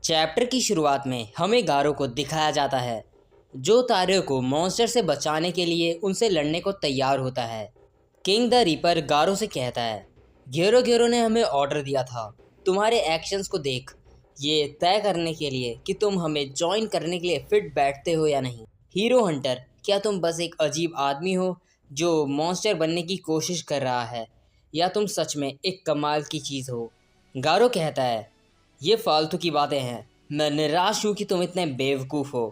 Chapter की शुरुआत में हमें गारो को दिखाया जाता है जो तारे को मॉन्स्टर से बचाने के लिए उनसे लड़ने को तैयार होता है। किंग द रीपर गारो से कहता है, घेरो घेरो ने हमें ऑर्डर दिया था तुम्हारे एक्शंस को देख ये तय करने के लिए कि तुम हमें ज्वाइन करने के लिए फिट बैठते हो या नहीं। हीरो हंटर, क्या तुम बस एक अजीब आदमी हो जो मॉन्स्टर बनने की कोशिश कर रहा है या तुम सच में एक कमाल की चीज़ हो। गारो कहता है, ये फालतू की बातें हैं, मैं निराश हूँ कि तुम इतने बेवकूफ़ हो।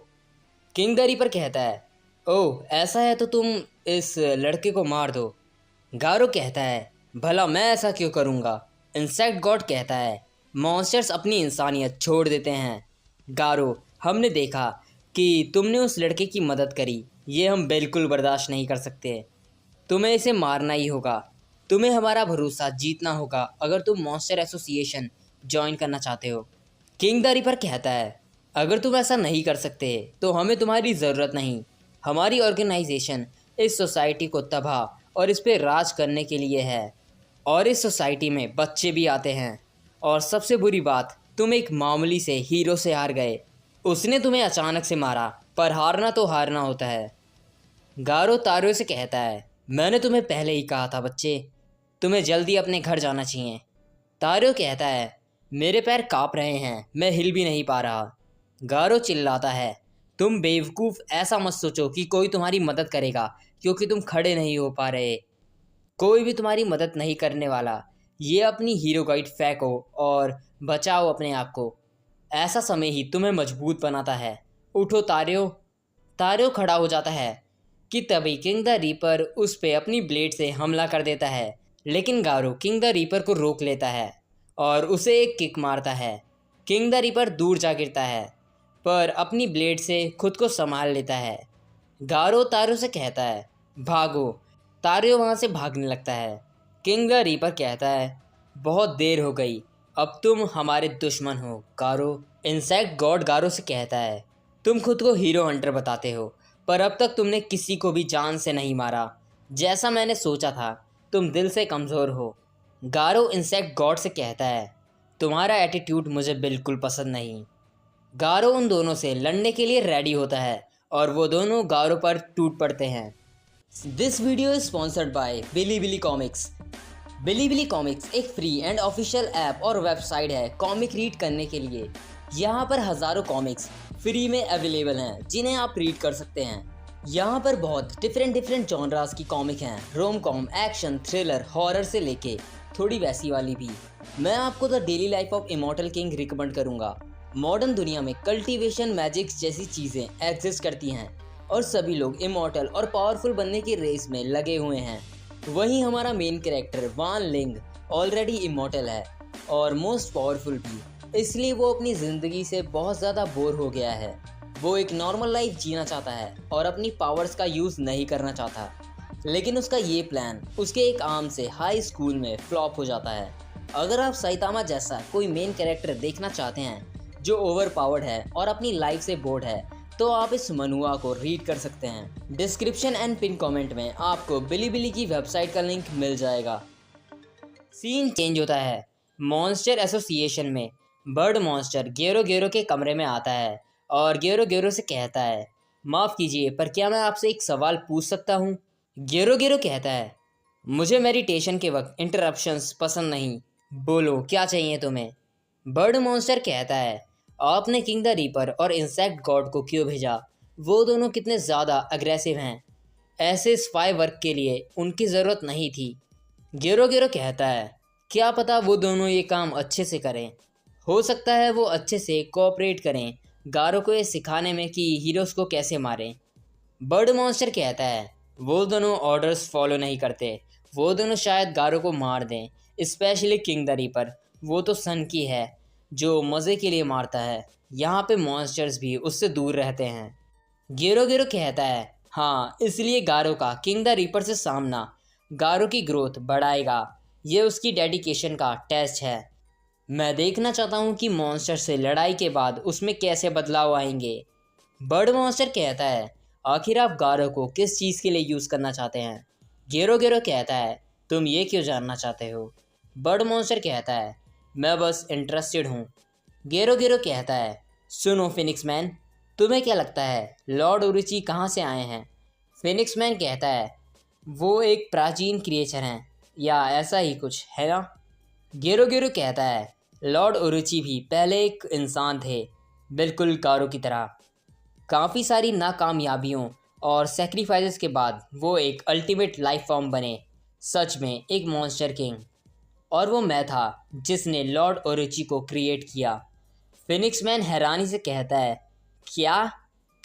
किंग द रीपर कहता है, ओह ऐसा है तो तुम इस लड़के को मार दो। गारो कहता है, भला मैं ऐसा क्यों करूँगा। इंसेक्ट गॉड कहता है, मॉन्स्टर्स अपनी इंसानियत छोड़ देते हैं। गारो, हमने देखा कि तुमने उस लड़के की मदद करी, ये हम बिल्कुल बर्दाश्त नहीं कर सकते। तुम्हें इसे मारना ही होगा। तुम्हें हमारा भरोसा जीतना होगा अगर तुम मॉन्स्टर एसोसिएशन ज्वाइन करना चाहते हो। किंग द रीपर कहता है, अगर तुम ऐसा नहीं कर सकते तो हमें तुम्हारी ज़रूरत नहीं। हमारी ऑर्गेनाइजेशन इस सोसाइटी को तबाह और इस पे राज करने के लिए है और इस सोसाइटी में बच्चे भी आते हैं। और सबसे बुरी बात, तुम एक मामूली से हीरो से हार गए। उसने तुम्हें अचानक से मारा, पर हारना तो हारना होता है। गारो तारो से कहता है, मैंने तुम्हें पहले ही कहा था बच्चे, तुम्हें जल्दी अपने घर जाना चाहिए। तारो कहता है, मेरे पैर काँप रहे हैं, मैं हिल भी नहीं पा रहा। गारो चिल्लाता है, तुम बेवकूफ़, ऐसा मत सोचो कि कोई तुम्हारी मदद करेगा क्योंकि तुम खड़े नहीं हो पा रहे। कोई भी तुम्हारी मदद नहीं करने वाला। ये अपनी हीरो गाइड फेंको और बचाओ अपने आप को। ऐसा समय ही तुम्हें मजबूत बनाता है। उठो तारियो। तारियो खड़ा हो जाता है कि तभी किंग द रीपर उस पे अपनी ब्लेड से हमला कर देता है, लेकिन गारो किंग द रीपर को रोक लेता है और उसे एक किक मारता है। किंग द रीपर दूर जा गिरता है पर अपनी ब्लेड से खुद को संभाल लेता है। गारो तारो से कहता है, भागो। तारियो वहाँ से भागने लगता है। किंग द रीपर कहता है, बहुत देर हो गई, अब तुम हमारे दुश्मन हो गारो। इंसेक्ट गॉड गारो से कहता है, तुम खुद को हीरो हंटर बताते हो पर अब तक तुमने किसी को भी जान से नहीं मारा। जैसा मैंने सोचा था, तुम दिल से कमज़ोर हो। गारो इंसेक्ट गॉड से कहता है, तुम्हारा एटीट्यूड मुझे बिल्कुल पसंद नहीं। गारो उन दोनों से लड़ने के लिए रेडी होता है और वो दोनों गारो पर टूट पड़ते हैं। This video is sponsored by Bilibili comics. Bilibili comics एक फ्री एंड ऑफिशियल ऐप और वेबसाइट है कॉमिक रीड करने के लिए। यहाँ पर हज़ारों कॉमिक्स फ्री में अवेलेबल हैं जिन्हें आप रीड कर सकते हैं। यहाँ पर बहुत डिफरेंट जॉनरास की कॉमिक हैं, rom com, action, thriller, horror से लेके थोड़ी वैसी वाली भी। मैं आपको the daily life of immortal king recommend करूँगा। मॉडर्न दुनिया में कल्टीवेशन, मैजिक्स जैसी चीज़ें एग्जिस्ट करती हैं और सभी लोग इमॉर्टल और पावरफुल बनने की रेस में लगे हुए हैं। वहीं हमारा मेन कैरेक्टर वान लिंग ऑलरेडी इमॉर्टल है और मोस्ट पावरफुल भी, इसलिए वो अपनी ज़िंदगी से बहुत ज़्यादा बोर हो गया है। वो एक नॉर्मल लाइफ जीना चाहता है और अपनी पावर्स का यूज़ नहीं करना चाहता, लेकिन उसका ये प्लान उसके एक आर्म से हाई स्कूल में फ्लॉप हो जाता है। अगर आप साइतामा जैसा कोई मेन कैरेक्टर देखना चाहते हैं जो ओवर पावर्ड है और अपनी लाइफ से बोर्ड है, तो आप इस मनुआ को रीड कर सकते हैं। डिस्क्रिप्शन एंड पिन कमेंट में आपको बिलीबिली की वेबसाइट का लिंक मिल जाएगा। सीन चेंज होता है। मॉन्स्टर एसोसिएशन में बर्ड मॉन्स्टर गेरो गेरो के कमरे में आता है और गेरो गेरो से कहता है, माफ़ कीजिए पर क्या मैं आपसे एक सवाल पूछ सकता हूँ। गेरो गेरो कहता है, मुझे मेडिटेशन के वक्त इंटरप्शंस पसंद नहीं, बोलो क्या चाहिए तुम्हें। बर्ड मॉन्स्टर कहता है, आपने किंग द रीपर और इंसेक्ट गॉड को क्यों भेजा, वो दोनों कितने ज़्यादा अग्रेसिव हैं, ऐसे स्पाई वर्क के लिए उनकी ज़रूरत नहीं थी। गेरो गेरो कहता है, क्या पता वो दोनों ये काम अच्छे से करें, हो सकता है वो अच्छे से कोऑपरेट करें गारो को ये सिखाने में कि हीरोज़ को कैसे मारें। बर्ड मॉन्स्टर कहता है, वो दोनों ऑर्डर्स फॉलो नहीं करते, वो दोनों शायद गारो को मार दें, स्पेशली किंग द रीपर, वो तो सन की है जो मज़े के लिए मारता है। यहाँ पे मॉन्स्टर्स भी उससे दूर रहते हैं। गेरो गेरो कहता है, हाँ इसलिए गारो का किंग द रीपर से सामना गारो की ग्रोथ बढ़ाएगा, ये उसकी डेडिकेशन का टेस्ट है। मैं देखना चाहता हूँ कि मॉन्स्टर से लड़ाई के बाद उसमें कैसे बदलाव आएंगे। बर्ड मॉन्स्टर कहता है, आखिर आप गारो को किस चीज़ के लिए यूज़ करना चाहते हैं। गेरो गेरो कहता है, तुम ये क्यों जानना चाहते हो। बर्ड मॉन्स्टर कहता है, मैं बस इंटरेस्टेड हूँ। गेरो गेरो कहता है, सुनो फिनिक्स मैन, तुम्हें क्या लगता है लॉर्ड ओरुची कहाँ से आए हैं? फिनिक्स मैन कहता है, वो एक प्राचीन क्रिएचर हैं या ऐसा ही कुछ है ना? गेरो गेरो कहता है, लॉर्ड ओरुची भी पहले एक इंसान थे, बिल्कुल गारो की तरह। काफ़ी सारी नाकामयाबियों और सेक्रीफाइसेस के बाद वो एक अल्टीमेट लाइफ फॉर्म बने, सच में एक मॉन्स्टर किंग। और वो मैं था जिसने लॉर्ड ओरुची को क्रिएट किया। फिनिक्स मैन हैरानी से कहता है, क्या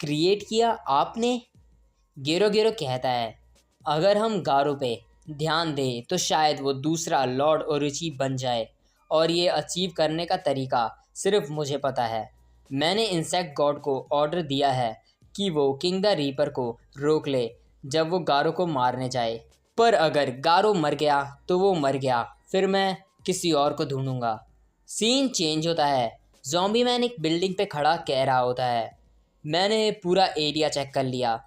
क्रिएट किया आपने? गेरो गेरो कहता है, अगर हम गारो पे ध्यान दें तो शायद वो दूसरा लॉर्ड ओरुची बन जाए, और ये अचीव करने का तरीका सिर्फ मुझे पता है। मैंने इंसेक्ट गॉड को ऑर्डर दिया है कि वो किंग द रीपर को रोक ले जब वो गारो को मारने जाए। पर अगर गारो मर गया तो वो मर गया, फिर मैं किसी और को ढूंढूंगा। सीन चेंज होता है। ज़ॉम्बी मैन एक बिल्डिंग पे खड़ा कह रहा होता है, मैंने पूरा एरिया चेक कर लिया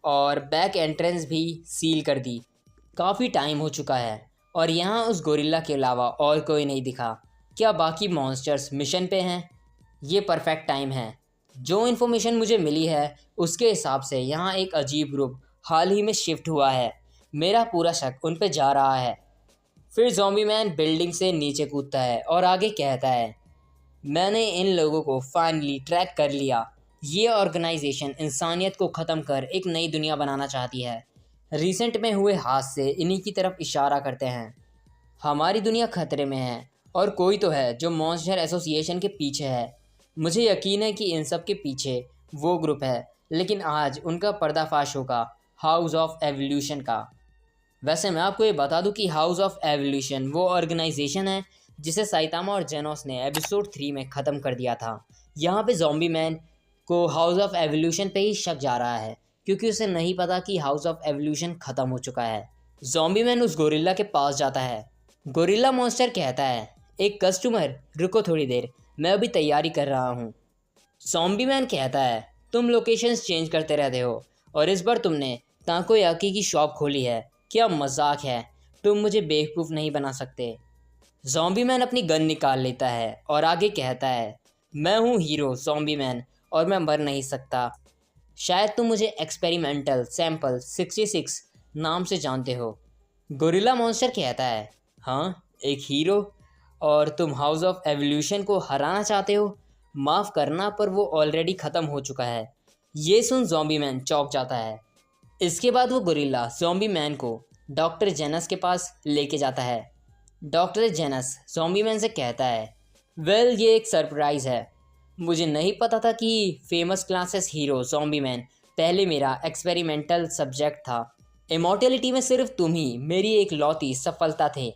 और बैक एंट्रेंस भी सील कर दी। काफ़ी टाइम हो चुका है और यहाँ उस गोरिल्ला के अलावा और कोई नहीं दिखा। क्या बाकी मॉन्स्टर्स मिशन पे हैं? ये परफेक्ट टाइम है। जो इन्फॉर्मेशन मुझे मिली है उसके हिसाब से यहाँ एक अजीब ग्रुप हाल ही में शिफ्ट हुआ है। मेरा पूरा शक उन पे जा रहा है। फिर ज़ॉम्बी मैन बिल्डिंग से नीचे कूदता है और आगे कहता है, मैंने इन लोगों को फाइनली ट्रैक कर लिया। ये ऑर्गेनाइजेशन इंसानियत को ख़त्म कर एक नई दुनिया बनाना चाहती है। रिसेंट में हुए हादसे इन्हीं की तरफ इशारा करते हैं। हमारी दुनिया खतरे में है और कोई तो है जो मॉन्स्टर एसोसिएशन के पीछे है। मुझे यकीन है कि इन सब के पीछे वो ग्रुप है, लेकिन आज उनका पर्दाफाश होगा, हाउस ऑफ एवोल्यूशन का। वैसे मैं आपको ये बता दूं कि हाउस ऑफ एवोल्यूशन वो ऑर्गेनाइजेशन है जिसे साइतामा और जेनोस ने एपिसोड 3 में ख़त्म कर दिया था। यहाँ पे ज़ॉम्बी मैन को हाउस ऑफ एवोल्यूशन पे ही शक जा रहा है क्योंकि उसे नहीं पता कि हाउस ऑफ एवोल्यूशन ख़त्म हो चुका है। ज़ॉम्बी मैन उस गोरिल्ला के पास जाता है। गोरिल्ला मॉन्स्टर कहता है, एक कस्टमर, रुको थोड़ी देर, मैं अभी तैयारी कर रहा हूँ। ज़ॉम्बी मैन कहता है, तुम लोकेशंस चेंज करते रहते हो और इस बार तुमने ताकोयाकी की शॉप खोली है। क्या मजाक है, तुम मुझे बेवकूफ़ नहीं बना सकते। ज़ॉम्बी मैन अपनी गन निकाल लेता है और आगे कहता है, मैं हूँ हीरो ज़ॉम्बी मैन और मैं मर नहीं सकता। शायद तुम मुझे एक्सपेरिमेंटल सैंपल 66 नाम से जानते हो। गोरिल्ला मॉन्स्टर कहता है, हाँ, एक हीरो, और तुम हाउस ऑफ एवोल्यूशन को हराना चाहते हो? माफ़ करना, पर वो ऑलरेडी ख़त्म हो चुका है। ये सुन ज़ॉम्बी मैन चौंक जाता है। इसके बाद वो गोरिल्ला ज़ॉम्बी मैन को डॉक्टर जेनस के पास लेके जाता है। डॉक्टर जेनस ज़ॉम्बी मैन से कहता है, वेल, ये एक सरप्राइज़ है। मुझे नहीं पता था कि famous classes hero zombie man पहले मेरा एक्सपेरिमेंटल सब्जेक्ट था। इमॉर्टेलिटी में सिर्फ तुम ही मेरी एक लौती सफलता थे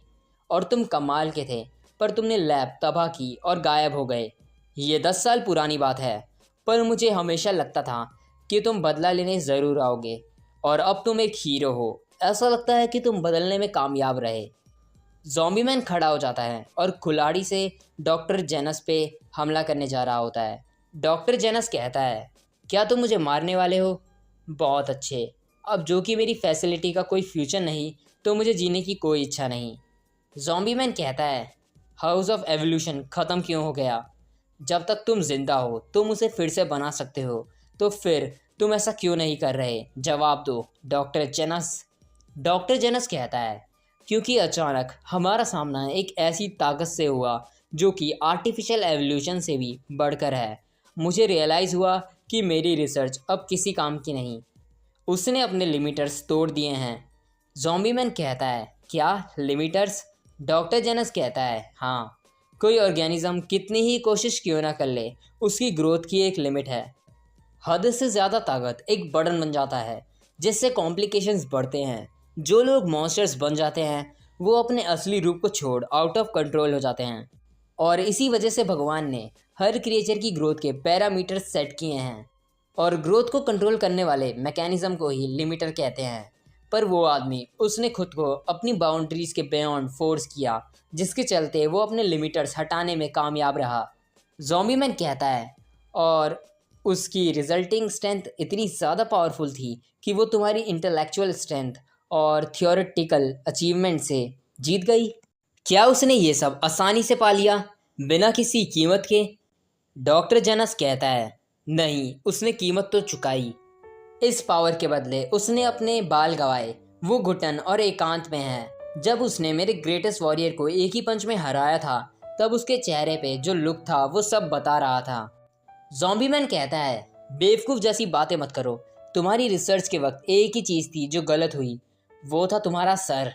और तुम कमाल के थे, पर तुमने लैब तबाह की और गायब हो गए। ये 10 साल पुरानी बात है, पर मुझे हमेशा लगता था कि तुम बदला लेने ज़रूर आओगे और अब तुम एक हीरो हो। ऐसा लगता है कि तुम बदलने में कामयाब रहे। ज़ॉम्बी मैन खड़ा हो जाता है और कुल्हाड़ी से डॉक्टर जेनस पे हमला करने जा रहा होता है। डॉक्टर जेनस कहता है, क्या तुम मुझे मारने वाले हो? बहुत अच्छे। अब जो कि मेरी फैसिलिटी का कोई फ्यूचर नहीं तो मुझे जीने की कोई इच्छा नहीं। ज़ॉम्बी मैन कहता है, हाउस ऑफ एवोल्यूशन ख़त्म क्यों हो गया? जब तक तुम जिंदा हो तुम उसे फिर से बना सकते हो, तो फिर तुम ऐसा क्यों नहीं कर रहे? जवाब दो डॉक्टर जेनस। डॉक्टर जेनस कहता है, क्योंकि अचानक हमारा सामना एक ऐसी ताकत से हुआ जो कि आर्टिफिशियल एवोल्यूशन से भी बढ़कर है। मुझे रियलाइज़ हुआ कि मेरी रिसर्च अब किसी काम की नहीं। उसने अपने लिमिटर्स तोड़ दिए हैं। ज़ॉम्बी मैन कहता है, क्या लिमिटर्स? डॉक्टर जेनस कहता है, हाँ, कोई ऑर्गेनिज्म कितनी ही कोशिश क्यों ना कर ले, उसकी ग्रोथ की एक लिमिट है। हद से ज़्यादा ताकत एक बर्डन बन जाता है जिससे कॉम्प्लिकेशंस बढ़ते हैं। जो लोग मॉन्स्टर्स बन जाते हैं वो अपने असली रूप को छोड़ आउट ऑफ कंट्रोल हो जाते हैं, और इसी वजह से भगवान ने हर क्रिएचर की ग्रोथ के पैरामीटर सेट किए हैं और ग्रोथ को कंट्रोल करने वाले मैकेनिज्म को ही लिमिटर कहते हैं। पर वो आदमी, उसने खुद को अपनी बाउंड्रीज़ के बियॉन्ड फोर्स किया, जिसके चलते वो अपने लिमिटर्स हटाने में कामयाब रहा। ज़ॉम्बी मैन कहता है, और उसकी रिजल्टिंग स्ट्रेंथ इतनी ज़्यादा पावरफुल थी कि वो तुम्हारी इंटेलेक्चुअल स्ट्रेंथ और थियोरेटिकल अचीवमेंट से जीत गई। क्या उसने ये सब आसानी से पा लिया बिना किसी कीमत के? डॉक्टर जेनस कहता है, नहीं, उसने कीमत तो चुकाई। इस पावर के बदले उसने अपने बाल गंवाए, वो घुटन और एकांत में है। जब उसने मेरे ग्रेटेस्ट वॉरियर को एक ही पंच में हराया था, तब उसके चेहरे पे जो लुक था वो सब बता रहा था। ज़ॉम्बी मैन कहता है, बेवकूफ़ जैसी बातें मत करो। तुम्हारी रिसर्च के वक्त एक ही चीज़ थी जो गलत हुई, वो था तुम्हारा सर।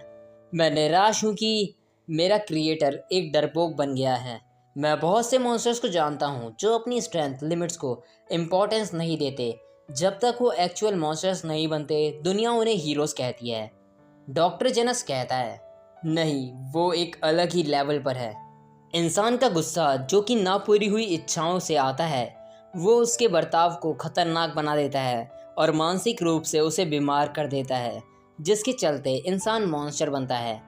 मैं निराश हूँ कि मेरा क्रिएटर एक डरपोक बन गया है। मैं बहुत से मॉन्स्टर्स को जानता हूँ जो अपनी स्ट्रेंथ लिमिट्स को इम्पोर्टेंस नहीं देते। जब तक वो एक्चुअल मॉन्स्टर्स नहीं बनते, दुनिया उन्हें हीरोज़ कहती है। डॉक्टर जेनस कहता है, नहीं, वो एक अलग ही लेवल पर है। इंसान का गुस्सा जो कि ना पूरी हुई इच्छाओं से आता है, वो उसके बर्ताव को खतरनाक बना देता है और मानसिक रूप से उसे बीमार कर देता है, जिसके चलते इंसान मॉन्स्टर बनता है।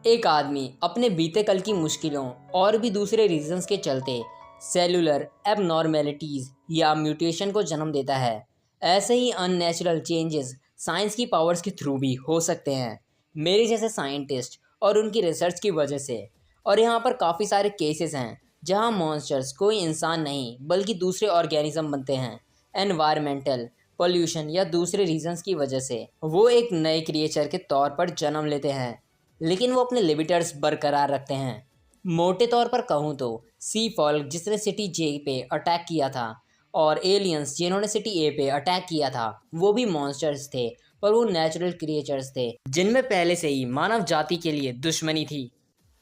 एक आदमी अपने बीते कल की मुश्किलों और भी दूसरे रीजंस के चलते सेलुलर एबनॉर्मेलिटीज़ या म्यूटेशन को जन्म देता है। ऐसे ही अननेचुरल चेंजेस साइंस की पावर्स के थ्रू भी हो सकते हैं, मेरे जैसे साइंटिस्ट और उनकी रिसर्च की वजह से। और यहाँ पर काफ़ी सारे केसेस हैं जहाँ मॉन्स्टर्स कोई इंसान नहीं बल्कि दूसरे ऑर्गेनिज्म बनते हैं। एनवायरमेंटल पोल्यूशन या दूसरे रीजंस की वजह से वो एक नए क्रिएचर के तौर पर जन्म लेते हैं, लेकिन वो अपने लिमिटर्स बरकरार रखते हैं। मोटे तौर पर कहूँ तो सी फॉल्क जिसने सिटी जे पे अटैक किया था और एलियंस जिन्होंने सिटी ए पे अटैक किया था, वो भी मॉन्स्टर्स थे, पर वो नेचुरल क्रिएचर्स थे जिनमें पहले से ही मानव जाति के लिए दुश्मनी थी।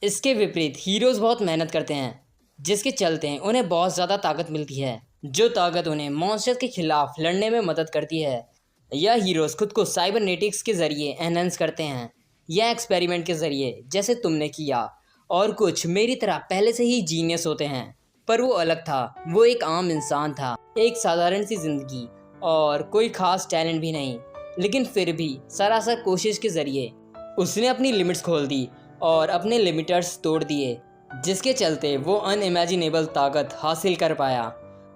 इसके विपरीत हीरोज़ बहुत मेहनत करते हैं, जिसके चलते उन्हें बहुत ज़्यादा ताकत मिलती है, जो ताकत उन्हें मॉन्स्टर्स के खिलाफ लड़ने में मदद करती है। यह हीरोज़ खुद को साइबरनेटिक्स के ज़रिए एनहेंस करते हैं या एक्सपेरिमेंट के ज़रिए, जैसे तुमने किया। और कुछ मेरी तरह पहले से ही जीनियस होते हैं, पर वो अलग था। वो एक आम इंसान था, एक साधारण सी ज़िंदगी और कोई ख़ास टैलेंट भी नहीं, लेकिन फिर भी सरासर कोशिश के ज़रिए उसने अपनी लिमिट्स खोल दी और अपने लिमिटर्स तोड़ दिए, जिसके चलते वो अनइमेजिनेबल ताकत हासिल कर पाया।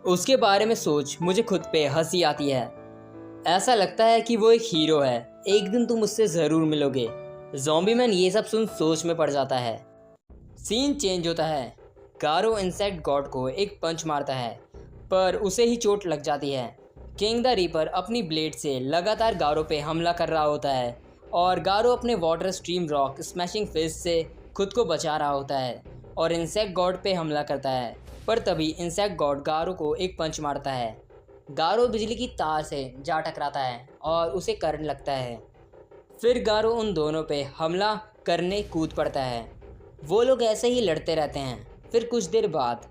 उसके बारे में सोच मुझे खुद पे हंसी आती है। ऐसा लगता है कि वो एक हीरो है, एक दिन तुम उससे ज़रूर मिलोगे। ज़ॉम्बी मैन ये सब सुन सोच में पड़ जाता है। सीन चेंज होता है। गारो इंसेक्ट गॉड को एक पंच मारता है, पर उसे ही चोट लग जाती है। किंग द रीपर अपनी ब्लेड से लगातार गारो पे हमला कर रहा होता है और गारो अपने water stream rock smashing fist से खुद को बचा रहा होता है और इंसेक्ट गॉड पे हमला करता है। पर तभी इंसेक्ट गॉड गारो को एक पंच मारता है। गारो बिजली की तार से जा टकराता है और उसे करंट लगता है। फिर गारो उन दोनों पे हमला करने कूद पड़ता है। वो लोग ऐसे ही लड़ते रहते हैं। फिर कुछ देर बाद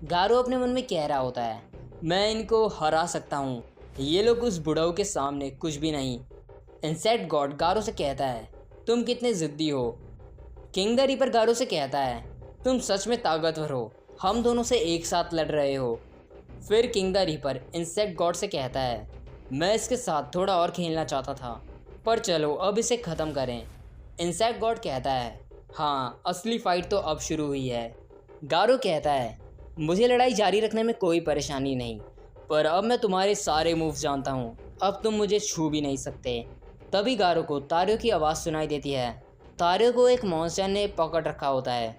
गारो अपने मन में कह रहा होता है, मैं इनको हरा सकता हूँ, ये लोग उस बुढ़ऊ के सामने कुछ भी नहीं। इंसेक्ट गॉड गारो से कहता है, तुम कितने ज़िद्दी हो। किंग द रीपर गारो से कहता है, तुम सच में ताकतवर हो, हम दोनों से एक साथ लड़ रहे हो। फिर king the reaper insect God से कहता है, मैं इसके साथ थोड़ा और खेलना चाहता था, पर चलो अब इसे ख़त्म करें। इंसेक्ट गॉड कहता है, हाँ, असली फ़ाइट तो अब शुरू हुई है। गारो कहता है, मुझे लड़ाई जारी रखने में कोई परेशानी नहीं, पर अब मैं तुम्हारे सारे मूव्स जानता हूँ, अब तुम मुझे छू भी नहीं सकते। तभी गारो को तारियो की आवाज़ सुनाई देती है। तारियो को एक मॉन्स्टर ने पकड़ रखा होता है।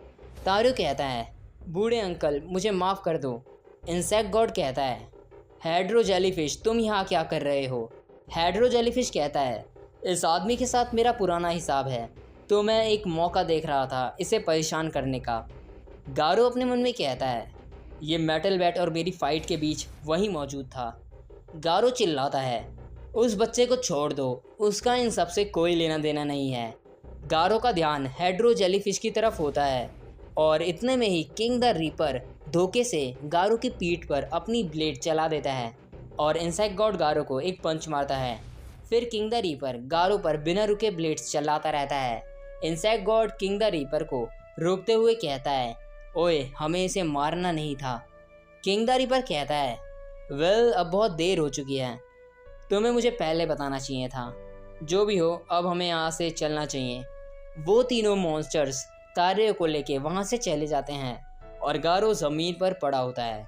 तारियो कहता है, बूढ़े अंकल, मुझे माफ़ कर दो। इंसेक्ट गॉड कहता है, हेड्रो जेलीफिश, तुम यहाँ क्या कर रहे हो। हेड्रो जेलीफिश कहता है, इस आदमी के साथ मेरा पुराना हिसाब है, तो मैं एक मौका देख रहा था इसे परेशान करने का। गारो अपने मन में कहता है, ये मेटल बैट और मेरी फाइट के बीच वही मौजूद था। गारो चिल्लाता है, उस बच्चे को छोड़ दो, उसका इन सब से कोई लेना देना नहीं है। गारो का ध्यान हेड्रो जेलीफिश की तरफ होता है और इतने में ही किंग द रीपर धोखे से गारो की पीठ पर अपनी ब्लेड चला देता है और इंसेक्ट गॉड गारो को एक पंच मारता है। फिर किंग द रीपर गारो पर बिना रुके ब्लेड्स चलाता रहता है। Insect God king the reaper को रोकते हुए कहता है, ओए, हमें इसे मारना नहीं था। किंग द रीपर कहता है, वेल, अब बहुत देर हो चुकी है, तुम्हें मुझे पहले बताना चाहिए था। जो भी हो, अब हमें यहाँ से चलना चाहिए। वो तीनों मॉन्स्टर्स तारियो को लेके वहाँ से चले जाते हैं और गारो ज़मीन पर पड़ा होता है।